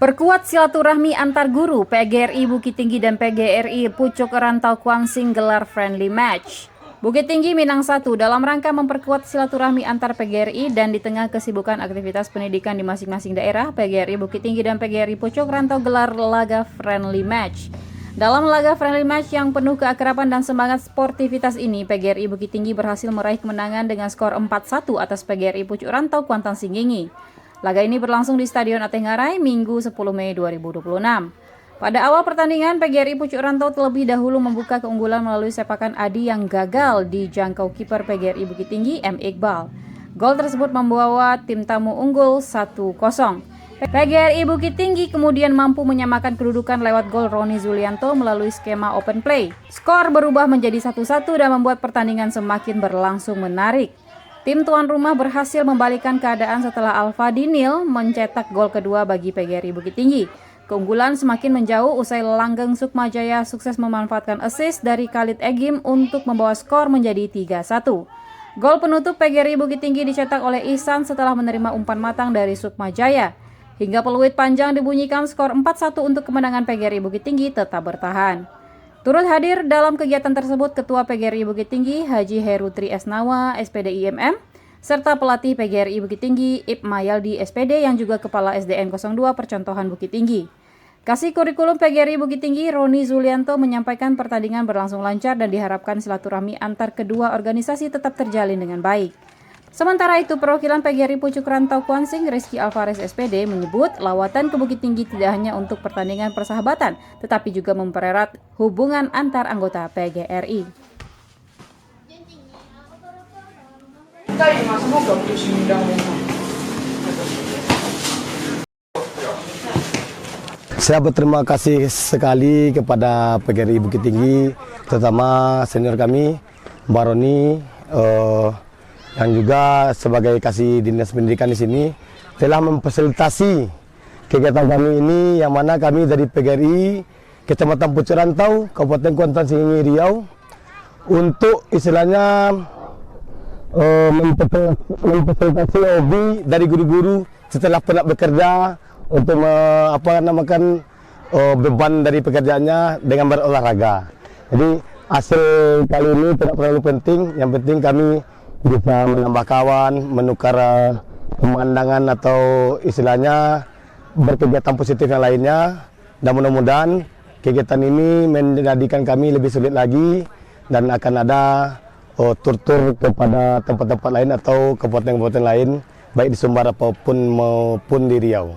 Perkuat silaturahmi antar guru, PGRI Bukit Tinggi dan PGRI Pucuk Rantau Kuangsing gelar friendly match. Bukit Tinggi Minang 1 dalam rangka memperkuat silaturahmi antar PGRI dan di tengah kesibukan aktivitas pendidikan di masing-masing daerah, PGRI Bukit Tinggi dan PGRI Pucuk Rantau gelar laga friendly match. Dalam laga friendly match yang penuh keakraban dan semangat sportivitas ini, PGRI Bukit Tinggi berhasil meraih kemenangan dengan skor 4-1 atas PGRI Pucuk Rantau Kuantan Singgingi. Laga ini berlangsung di Stadion Ateh Ngarai Minggu 10 Mei 2026. Pada awal pertandingan, PGRI Pucuk Rantau terlebih dahulu membuka keunggulan melalui sepakan Adi yang gagal dijangkau kiper PGRI Bukit Tinggi M. Iqbal. Gol tersebut membawa tim tamu unggul 1-0. PGRI Bukit Tinggi kemudian mampu menyamakan kedudukan lewat gol Roni Zulianto melalui skema open play. Skor berubah menjadi 1-1 dan membuat pertandingan semakin berlangsung menarik. Tim tuan rumah berhasil membalikkan keadaan setelah Alfa Dinil mencetak gol kedua bagi PGRI Bukit Tinggi. Keunggulan semakin menjauh usai Langgeng Sukmajaya sukses memanfaatkan assist dari Khalid Egim untuk membawa skor menjadi 3-1. Gol penutup PGRI Bukit Tinggi dicetak oleh Ihsan setelah menerima umpan matang dari Sukmajaya. Hingga peluit panjang dibunyikan, skor 4-1 untuk kemenangan PGRI Bukit Tinggi tetap bertahan. Turut hadir dalam kegiatan tersebut Ketua PGRI Bukit Tinggi Haji Herutri Esnawa, SPD IMM, serta pelatih PGRI Bukit Tinggi Ibma Yaldi SPD yang juga Kepala SDN 02 Percontohan Bukit Tinggi. Kasih Kurikulum PGRI Bukit Tinggi Roni Zulianto menyampaikan pertandingan berlangsung lancar dan diharapkan silaturahmi antar kedua organisasi tetap terjalin dengan baik. Sementara itu, perwakilan PGRI Pucuk Rantau Kuangsing Rizky Alvarez SPD menyebut lawatan ke Bukit Tinggi tidak hanya untuk pertandingan persahabatan, tetapi juga mempererat hubungan antar anggota PGRI. Saya berterima kasih sekali kepada PGRI Bukit Tinggi, terutama senior kami, Mbak Roni, yang juga sebagai kasih dinas pendidikan di sini telah memfasilitasi kegiatan kami ini, yang mana kami dari PGRI Kecamatan Pucuk Rantau, Kabupaten Kuantan Singgingi Riau, untuk istilahnya memfasilitasi hobi dari guru-guru setelah penat bekerja untuk beban dari pekerjaannya dengan berolahraga. Jadi hasil kali ini tidak terlalu penting, yang penting kami bisa menambah kawan, menukar pemandangan atau istilahnya berkegiatan positif yang lainnya, dan mudah-mudahan kegiatan ini menjadikan kami lebih sulit lagi dan akan ada tur-tur kepada tempat-tempat lain atau kabupaten-kabupaten lain baik di Sumbar maupun di Riau.